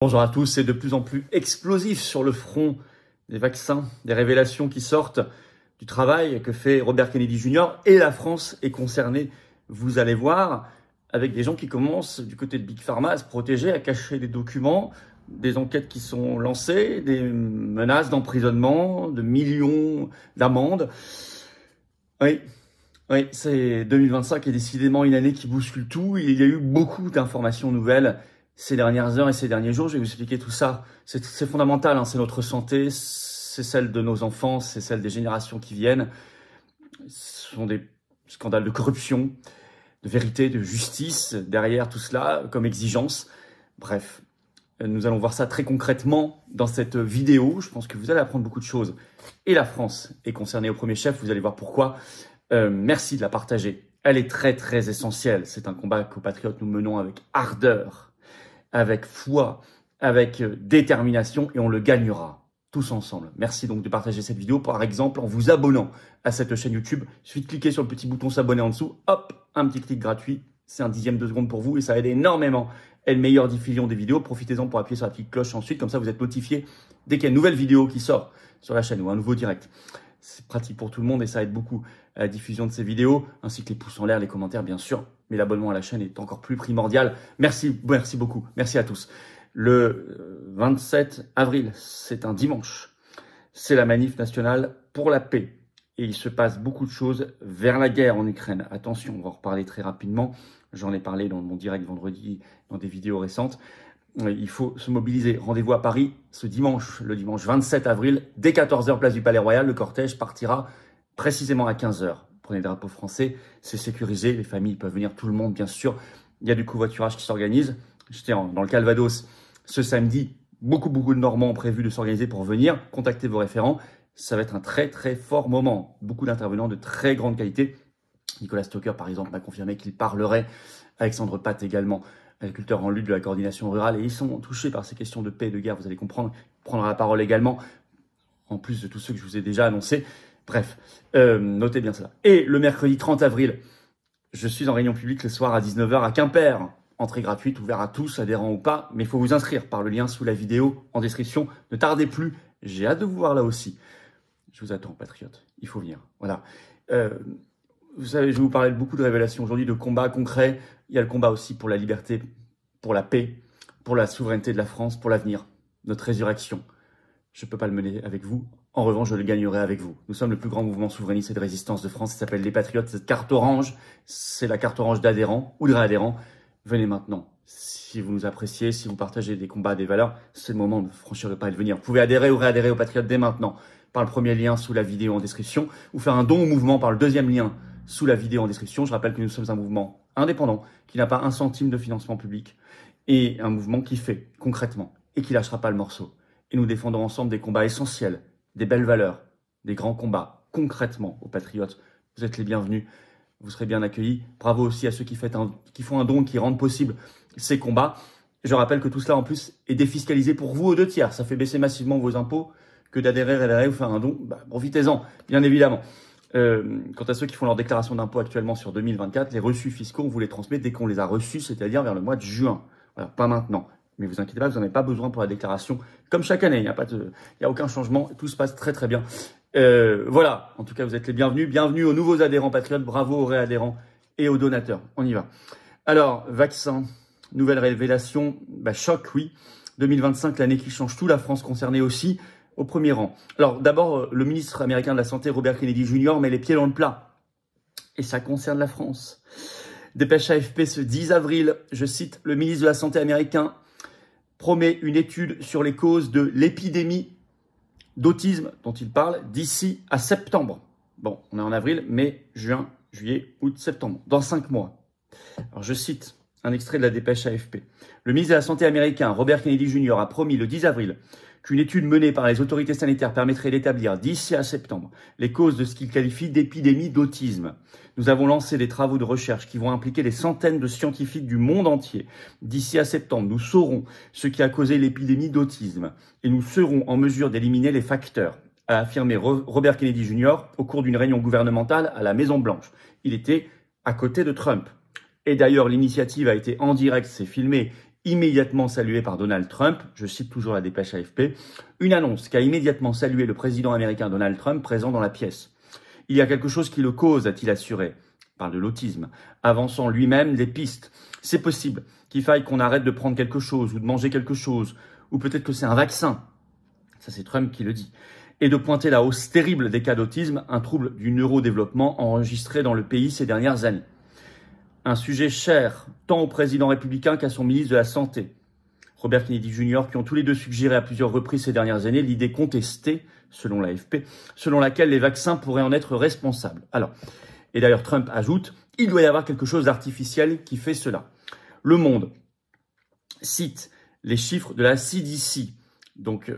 Bonjour à tous, c'est de plus en plus explosif sur le front des vaccins, des révélations qui sortent du travail que fait Robert Kennedy Jr. et la France est concernée, vous allez voir, avec des gens qui commencent du côté de Big Pharma à se protéger, à cacher des documents, des enquêtes qui sont lancées, des menaces d'emprisonnement, de millions d'amendes. Oui, c'est 2025 est décidément une année qui bouscule tout. Il y a eu beaucoup d'informations nouvelles ces dernières heures et ces derniers jours. Je vais vous expliquer tout ça. C'est fondamental, hein, c'est notre santé, c'est celle de nos enfants, c'est celle des générations qui viennent. Ce sont des scandales de corruption, de vérité, de justice derrière tout cela comme exigence. Bref, nous allons voir ça très concrètement dans cette vidéo. Je pense que vous allez apprendre beaucoup de choses. Et la France est concernée au premier chef, vous allez voir pourquoi. Merci de la partager. Elle est très très essentielle. C'est un combat qu'aux Patriotes nous menons avec ardeur, avec foi, avec détermination et on le gagnera tous ensemble. Merci donc de partager cette vidéo par exemple en vous abonnant à cette chaîne YouTube. Il suffit de cliquer sur le petit bouton s'abonner en dessous. Hop, un petit clic gratuit. C'est un dixième de seconde pour vous et ça aide énormément à une meilleure diffusion des vidéos. Profitez-en pour appuyer sur la petite cloche ensuite. Comme ça, vous êtes notifié dès qu'il y a une nouvelle vidéo qui sort sur la chaîne ou un nouveau direct. C'est pratique pour tout le monde et ça aide beaucoup à la diffusion de ces vidéos, ainsi que les pouces en l'air, les commentaires bien sûr. Mais l'abonnement à la chaîne est encore plus primordial. Merci beaucoup. Merci à tous. Le 27 avril, c'est un dimanche. C'est la manif nationale pour la paix. Et il se passe beaucoup de choses vers la guerre en Ukraine. Attention, on va en reparler très rapidement. J'en ai parlé dans mon direct vendredi, dans des vidéos récentes. Il faut se mobiliser. Rendez-vous à Paris ce dimanche, le dimanche 27 avril, dès 14 h, place du Palais Royal. Le cortège partira précisément à 15 h. Prenez le drapeau français, c'est sécurisé. Les familles peuvent venir, tout le monde, bien sûr. Il y a du covoiturage qui s'organise. J'étais dans le Calvados ce samedi. Beaucoup de Normands ont prévu de s'organiser pour venir. Contactez vos référents. Ça va être un très fort moment. Beaucoup d'intervenants de très grande qualité. Nicolas Stocker, par exemple, m'a confirmé qu'il parlerait. Alexandre Pat également, agriculteur en lutte de la coordination rurale. Et ils sont touchés par ces questions de paix et de guerre, vous allez comprendre. Il prendra la parole également, en plus de tous ceux que je vous ai déjà annoncés. Bref, notez bien cela. Et le mercredi 30 avril, je suis en réunion publique le soir à 19 h à Quimper. Entrée gratuite, ouvert à tous, adhérents ou pas. Mais il faut vous inscrire par le lien sous la vidéo en description. Ne tardez plus, j'ai hâte de vous voir là aussi. Je vous attends, patriotes. Il faut venir. Voilà. Vous savez, je vais vous parler de beaucoup de révélations aujourd'hui, de combats concrets. Il y a le combat aussi pour la liberté, pour la paix, pour la souveraineté de la France, pour l'avenir, notre résurrection. Je ne peux pas le mener avec vous. En revanche, je le gagnerai avec vous. Nous sommes le plus grand mouvement souverainiste et de résistance de France. Ça s'appelle les Patriotes. Cette carte orange, c'est la carte orange d'adhérents ou de réadhérents. Venez maintenant. Si vous nous appréciez, si vous partagez des combats, des valeurs, c'est le moment de franchir le pas et de venir. Vous pouvez adhérer ou réadhérer aux Patriotes dès maintenant par le premier lien sous la vidéo en description ou faire un don au mouvement par le deuxième lien sous la vidéo en description. Je rappelle que nous sommes un mouvement indépendant qui n'a pas un centime de financement public et un mouvement qui fait concrètement et qui lâchera pas le morceau. Et nous défendons ensemble des combats essentiels, des belles valeurs, des grands combats concrètement aux Patriotes. Vous êtes les bienvenus, vous serez bien accueillis. Bravo aussi à ceux qui font un don, qui rendent possible ces combats. Je rappelle que tout cela en plus est défiscalisé pour vous aux 2 tiers. Ça fait baisser massivement vos impôts que d'adhérer ou faire un don. Profitez-en, bien évidemment. Quant à ceux qui font leur déclaration d'impôt actuellement sur 2024, les reçus fiscaux, on vous les transmet dès qu'on les a reçus, c'est-à-dire vers le mois de juin. Voilà, pas maintenant. Mais vous inquiétez pas, vous n'en avez pas besoin pour la déclaration. Comme chaque année, il n'y a aucun changement, tout se passe très bien. Voilà, en tout cas, vous êtes les bienvenus. Bienvenue aux nouveaux adhérents Patriotes, bravo aux réadhérents et aux donateurs. On y va. Alors, vaccin, nouvelle révélation, choc, oui. 2025, l'année qui change tout, la France concernée aussi. Au premier rang. Alors d'abord, le ministre américain de la Santé, Robert Kennedy Jr., met les pieds dans le plat. Et ça concerne la France. Dépêche AFP ce 10 avril, je cite, le ministre de la Santé américain promet une étude sur les causes de l'épidémie d'autisme dont il parle d'ici à septembre. Bon, on est en avril, mai, juin, juillet, août, septembre, dans 5 mois. Alors je cite un extrait de la dépêche AFP. Le ministre de la Santé américain, Robert Kennedy Jr., a promis le 10 avril qu'une étude menée par les autorités sanitaires permettrait d'établir d'ici à septembre les causes de ce qu'il qualifie d'épidémie d'autisme. Nous avons lancé des travaux de recherche qui vont impliquer des centaines de scientifiques du monde entier. D'ici à septembre, nous saurons ce qui a causé l'épidémie d'autisme et nous serons en mesure d'éliminer les facteurs, a affirmé Robert Kennedy Jr. au cours d'une réunion gouvernementale à la Maison-Blanche. Il était à côté de Trump. Et d'ailleurs, l'initiative a été en direct, c'est filmé, immédiatement saluée par Donald Trump. Je cite toujours la dépêche AFP. Une annonce qui a immédiatement salué le président américain Donald Trump présent dans la pièce. Il y a quelque chose qui le cause, a-t-il assuré. Il parle de l'autisme, avançant lui-même des pistes. C'est possible qu'il faille qu'on arrête de prendre quelque chose ou de manger quelque chose, ou peut-être que c'est un vaccin. Ça, c'est Trump qui le dit. Et de pointer la hausse terrible des cas d'autisme, un trouble du neurodéveloppement enregistré dans le pays ces dernières années. Un sujet cher tant au président républicain qu'à son ministre de la Santé, Robert Kennedy Jr., qui ont tous les deux suggéré à plusieurs reprises ces dernières années l'idée contestée, selon l'AFP, selon laquelle les vaccins pourraient en être responsables. Alors, et d'ailleurs Trump ajoute, il doit y avoir quelque chose d'artificiel qui fait cela. Le Monde cite les chiffres de la CDC, donc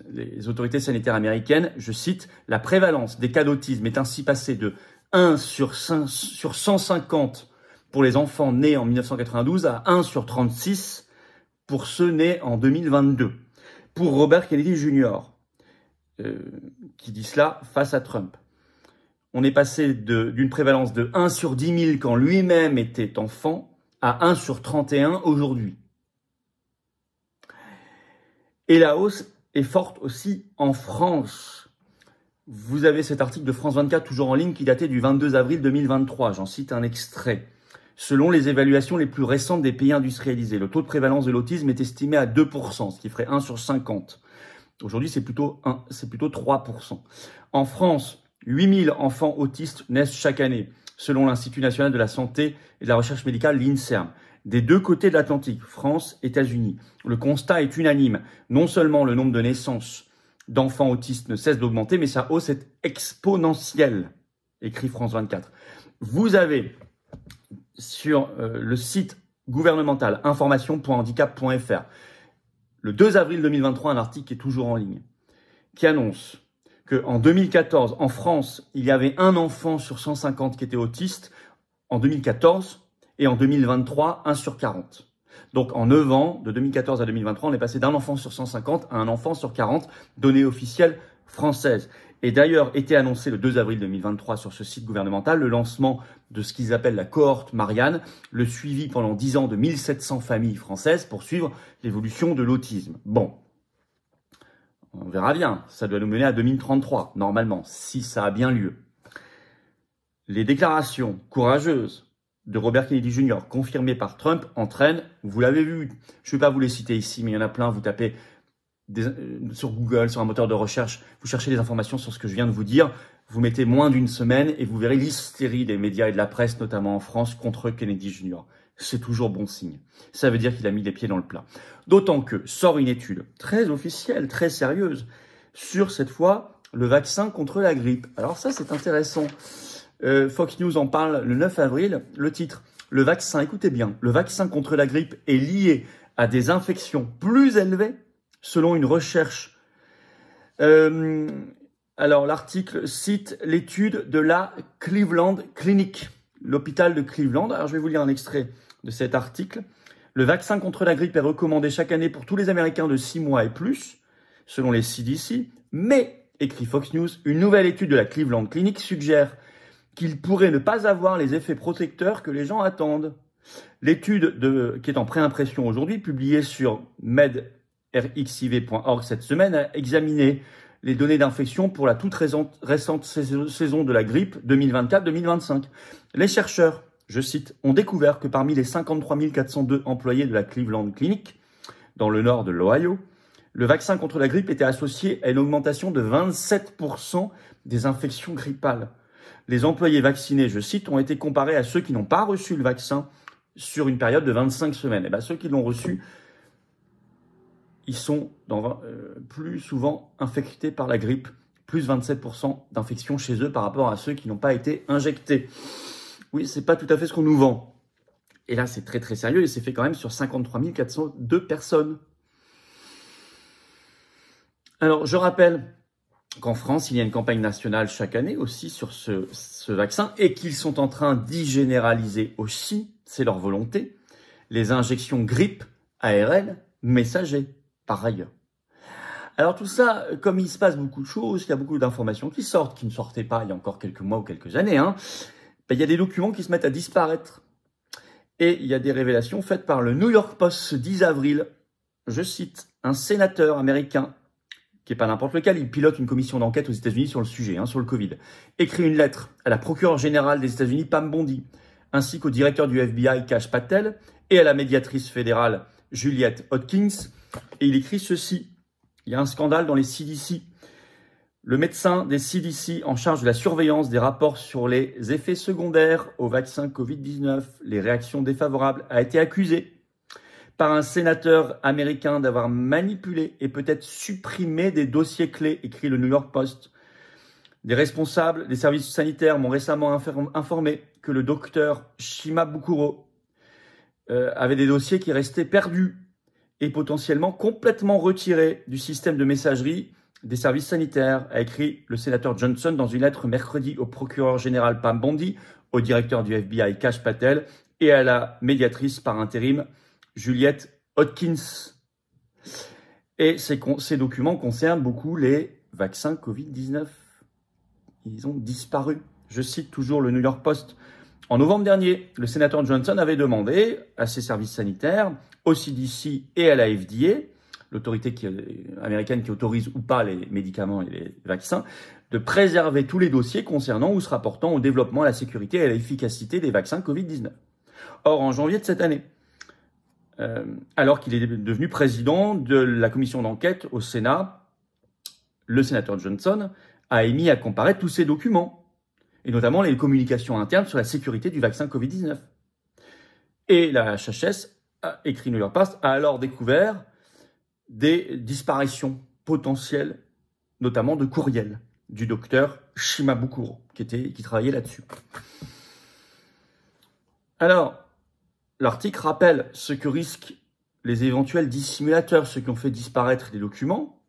les autorités sanitaires américaines, je cite, la prévalence des cas d'autisme est ainsi passée de 1 sur 150 pour les enfants nés en 1992 à 1 sur 36 pour ceux nés en 2022. Pour Robert Kennedy Jr., qui dit cela face à Trump, on est passé d'une prévalence de 1 sur 10 000 quand lui-même était enfant à 1 sur 31 aujourd'hui. Et la hausse est forte aussi en France. Vous avez cet article de France 24 toujours en ligne qui datait du 22 avril 2023. J'en cite un extrait. Selon les évaluations les plus récentes des pays industrialisés, le taux de prévalence de l'autisme est estimé à 2%, ce qui ferait 1 sur 50. Aujourd'hui, c'est plutôt 3%. En France, 8000 enfants autistes naissent chaque année, selon l'Institut national de la santé et de la recherche médicale, l'INSERM. Des deux côtés de l'Atlantique, France, États-Unis, le constat est unanime. Non seulement le nombre de naissances d'enfants autistes ne cesse d'augmenter, mais sa hausse est exponentielle, écrit France 24. Vous avez sur le site gouvernemental information.handicap.fr, le 2 avril 2023, un article qui est toujours en ligne, qui annonce qu'en 2014, en France, il y avait un enfant sur 150 qui était autiste en 2014, et en 2023, 1 sur 40. Donc en 9 ans, de 2014 à 2023, on est passé d'un enfant sur 150 à un enfant sur 40, données officielles françaises. Et d'ailleurs, était annoncé le 2 avril 2023 sur ce site gouvernemental le lancement de ce qu'ils appellent la cohorte Marianne, le suivi pendant 10 ans de 1700 familles françaises pour suivre l'évolution de l'autisme. Bon, on verra bien, ça doit nous mener à 2033, normalement, si ça a bien lieu. Les déclarations courageuses de Robert Kennedy Jr., confirmées par Trump, entraînent, vous l'avez vu, je ne vais pas vous les citer ici, mais il y en a plein, vous tapez sur Google, sur un moteur de recherche, vous cherchez des informations sur ce que je viens de vous dire, vous mettez moins d'une semaine et vous verrez l'hystérie des médias et de la presse, notamment en France, contre Kennedy Jr. C'est toujours bon signe. Ça veut dire qu'il a mis les pieds dans le plat. D'autant que sort une étude très officielle, très sérieuse, sur cette fois le vaccin contre la grippe. Alors ça, c'est intéressant. Fox News en parle le 9 avril. Le titre, le vaccin, écoutez bien, le vaccin contre la grippe est lié à des infections plus élevées selon une recherche. Alors l'article cite l'étude de la Cleveland Clinic, l'hôpital de Cleveland. Alors je vais vous lire un extrait de cet article. Le vaccin contre la grippe est recommandé chaque année pour tous les Américains de 6 mois et plus, selon les CDC. Mais, écrit Fox News, une nouvelle étude de la Cleveland Clinic suggère qu'il pourrait ne pas avoir les effets protecteurs que les gens attendent. L'étude qui est en préimpression aujourd'hui, publiée sur medrxiv.org cette semaine, a examiné les données d'infection pour la toute récente saison de la grippe 2024-2025. Les chercheurs, je cite, ont découvert que parmi les 53 402 employés de la Cleveland Clinic, dans le nord de l'Ohio, le vaccin contre la grippe était associé à une augmentation de 27% des infections grippales. Les employés vaccinés, je cite, ont été comparés à ceux qui n'ont pas reçu le vaccin sur une période de 25 semaines. Et bien, ceux qui l'ont reçu, ils sont plus souvent infectés par la grippe, plus 27% d'infection chez eux par rapport à ceux qui n'ont pas été injectés. Oui, c'est pas tout à fait ce qu'on nous vend. Et là, c'est très très sérieux et c'est fait quand même sur 53 402 personnes. Alors, je rappelle qu'en France, il y a une campagne nationale chaque année aussi sur ce vaccin et qu'ils sont en train d'y généraliser aussi, c'est leur volonté, les injections grippe ARN messager par ailleurs. Alors tout ça, comme il se passe beaucoup de choses, il y a beaucoup d'informations qui sortent, qui ne sortaient pas il y a encore quelques mois ou quelques années, il y a des documents qui se mettent à disparaître. Et il y a des révélations faites par le New York Post ce 10 avril. Je cite, un sénateur américain, qui n'est pas n'importe lequel, il pilote une commission d'enquête aux États-Unis sur le sujet, sur le Covid, écrit une lettre à la procureure générale des États-Unis, Pam Bondi, ainsi qu'au directeur du FBI, Kash Patel, et à la médiatrice fédérale, Juliette Hodgkins. Et il écrit ceci. Il y a un scandale dans les CDC. Le médecin des CDC en charge de la surveillance des rapports sur les effets secondaires au vaccin Covid-19, les réactions défavorables, a été accusé par un sénateur américain d'avoir manipulé et peut-être supprimé des dossiers clés, écrit le New York Post. Des responsables des services sanitaires m'ont récemment informé que le docteur Shimabukuro avait des dossiers qui restaient perdus et potentiellement complètement retirés du système de messagerie des services sanitaires, a écrit le sénateur Johnson dans une lettre mercredi au procureur général Pam Bondi, au directeur du FBI Kash Patel et à la médiatrice par intérim Juliette Hodgkins. Et ces documents concernent beaucoup les vaccins Covid-19. Ils ont disparu. Je cite toujours le New York Post. En novembre dernier, le sénateur Johnson avait demandé à ses services sanitaires, au CDC et à la FDA, l'autorité américaine qui autorise ou pas les médicaments et les vaccins, de préserver tous les dossiers concernant ou se rapportant au développement, à la sécurité et à l'efficacité des vaccins Covid-19. Or, en janvier de cette année, alors qu'il est devenu président de la commission d'enquête au Sénat, le sénateur Johnson a émis à comparaître tous ces documents, et notamment les communications internes sur la sécurité du vaccin Covid-19. Et la HHS, écrit New York Post, a alors découvert des disparitions potentielles, notamment de courriels du docteur Shimabukuro, qui travaillait là-dessus. Alors, l'article rappelle ce que risquent les éventuels dissimulateurs, ceux qui ont fait disparaître les documents.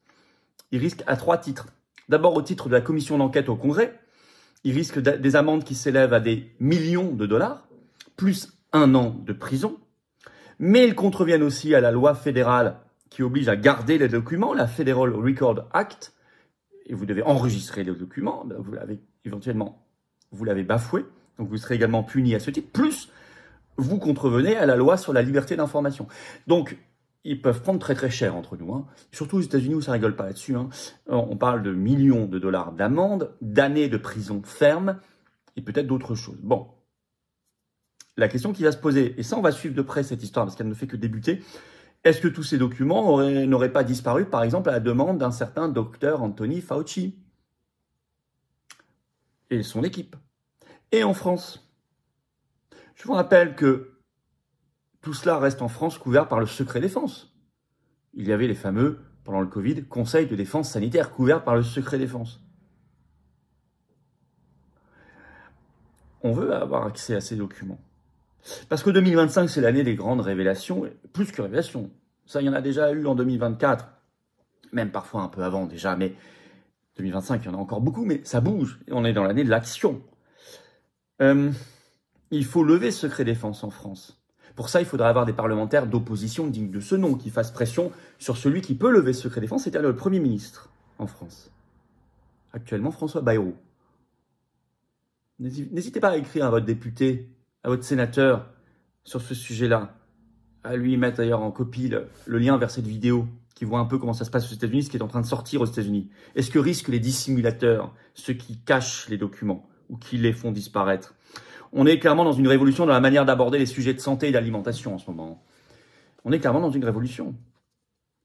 Ils risquent à 3 titres. D'abord, au titre de la commission d'enquête au Congrès, ils risquent des amendes qui s'élèvent à des millions de dollars, plus 1 an de prison. Mais ils contreviennent aussi à la loi fédérale qui oblige à garder les documents, la Federal Record Act, et vous devez enregistrer les documents, vous l'avez bafoué, donc vous serez également puni à ce titre, plus vous contrevenez à la loi sur la liberté d'information. Donc, ils peuvent prendre très très cher entre nous, surtout aux États-Unis où ça rigole pas là-dessus. On parle de millions de dollars d'amende, d'années de prison ferme, et peut-être d'autres choses. Bon, la question qui va se poser, et ça on va suivre de près cette histoire parce qu'elle ne fait que débuter, est-ce que tous ces documents n'auraient pas disparu, par exemple, à la demande d'un certain docteur Anthony Fauci et son équipe? Et en France, je vous rappelle que tout cela reste en France couvert par le secret défense. Il y avait les fameux, pendant le Covid, conseils de défense sanitaire couverts par le secret défense. On veut avoir accès à ces documents. Parce que 2025, c'est l'année des grandes révélations, plus que révélations. Ça, il y en a déjà eu en 2024, même parfois un peu avant déjà, mais 2025, il y en a encore beaucoup, mais ça bouge. Et on est dans l'année de l'action. Il faut lever ce secret défense en France. Pour ça, il faudra avoir des parlementaires d'opposition dignes de ce nom, qui fassent pression sur celui qui peut lever ce secret défense, c'est-à-dire le Premier ministre en France. Actuellement, François Bayrou. N'hésitez pas à écrire à votre député, à votre sénateur sur ce sujet-là, à lui mettre d'ailleurs en copie le lien vers cette vidéo qui voit un peu comment ça se passe aux États-Unis, ce qui est en train de sortir aux États-Unis. Est-ce que risquent les dissimulateurs, ceux qui cachent les documents ou qui les font disparaître? On est clairement dans une révolution dans la manière d'aborder les sujets de santé et d'alimentation en ce moment. On est clairement dans une révolution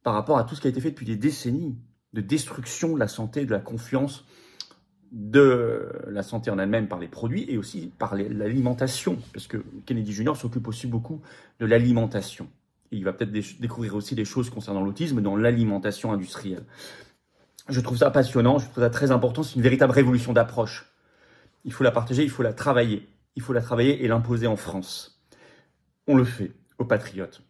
par rapport à tout ce qui a été fait depuis des décennies de destruction de la santé, de la confiance, de la santé en elle-même par les produits et aussi par l'alimentation, parce que Kennedy Jr. s'occupe aussi beaucoup de l'alimentation. Et il va peut-être découvrir aussi des choses concernant l'autisme dans l'alimentation industrielle. Je trouve ça passionnant, je trouve ça très important, c'est une véritable révolution d'approche. Il faut la partager, il faut la travailler. Il faut la travailler et l'imposer en France. On le fait aux Patriotes.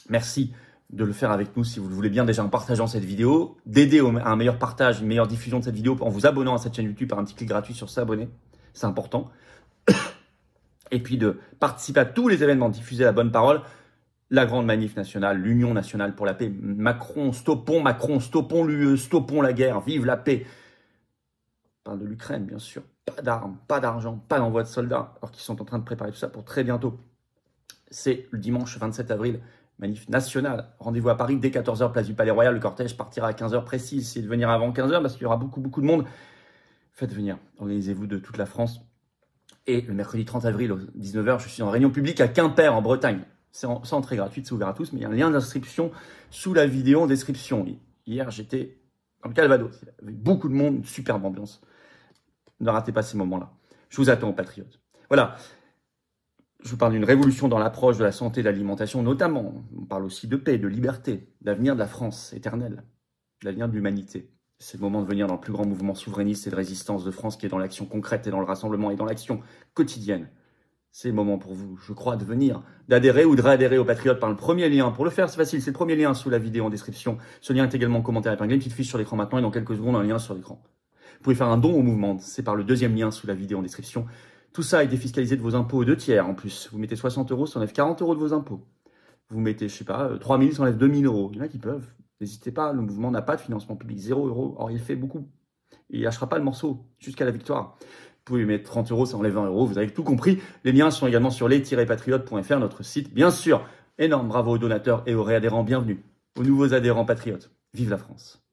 Merci de le faire avec nous si vous le voulez bien, déjà en partageant cette vidéo, d'aider à un meilleur partage, une meilleure diffusion de cette vidéo en vous abonnant à cette chaîne YouTube par un petit clic gratuit sur s'abonner. C'est important. Et puis de participer à tous les événements, diffuser la bonne parole, la grande manif nationale, l'Union nationale pour la paix, Macron, stoppons l'UE, stoppons la guerre, vive la paix. On parle de l'Ukraine, bien sûr. Pas d'armes, pas d'argent, pas d'envoi de soldats, alors qu'ils sont en train de préparer tout ça pour très bientôt. c'est le dimanche 27 avril, manif nationale. Rendez-vous à Paris dès 14 h, place du Palais Royal. Le cortège partira à 15 h précise. Essayez de venir avant 15 h parce qu'il y aura beaucoup de monde. Faites venir, organisez-vous de toute la France. Et le mercredi 30 avril, au 19 h, je suis en réunion publique à Quimper, en Bretagne. C'est entrée gratuite, c'est ouvert à tous, mais il y a un lien d'inscription sous la vidéo en description. Hier, j'étais dans le Calvados. Il y avait beaucoup de monde, une superbe ambiance. Ne ratez pas ces moments-là. Je vous attends, patriotes. Voilà. Je vous parle d'une révolution dans l'approche de la santé et de l'alimentation, notamment. On parle aussi de paix, de liberté, d'avenir de la France éternelle, de l'avenir de l'humanité. C'est le moment de venir dans le plus grand mouvement souverainiste et de résistance de France qui est dans l'action concrète et dans le rassemblement et dans l'action quotidienne. C'est le moment pour vous, je crois, de venir, d'adhérer ou de réadhérer aux Patriotes par le premier lien. Pour le faire, c'est facile, c'est le premier lien sous la vidéo en description. Ce lien est également en commentaire épinglé, une petite fiche sur l'écran maintenant et dans quelques secondes, un lien sur l'écran. Vous pouvez faire un don au mouvement, c'est par le deuxième lien sous la vidéo en description. Tout ça est défiscalisé de vos impôts 2 tiers en plus. Vous mettez 60 €, ça enlève 40 € de vos impôts. Vous mettez, je sais pas, 3 000, ça enlève 2 000 €. Il y en a qui peuvent. N'hésitez pas, le mouvement n'a pas de financement public, 0 €. Or, il fait beaucoup. Il lâchera pas le morceau jusqu'à la victoire. Vous pouvez mettre 30 €, ça enlève 20 €. Vous avez tout compris. Les liens sont également sur les-patriotes.fr, notre site. Bien sûr, énorme bravo aux donateurs et aux réadhérents. Bienvenue aux nouveaux adhérents patriotes. Vive la France!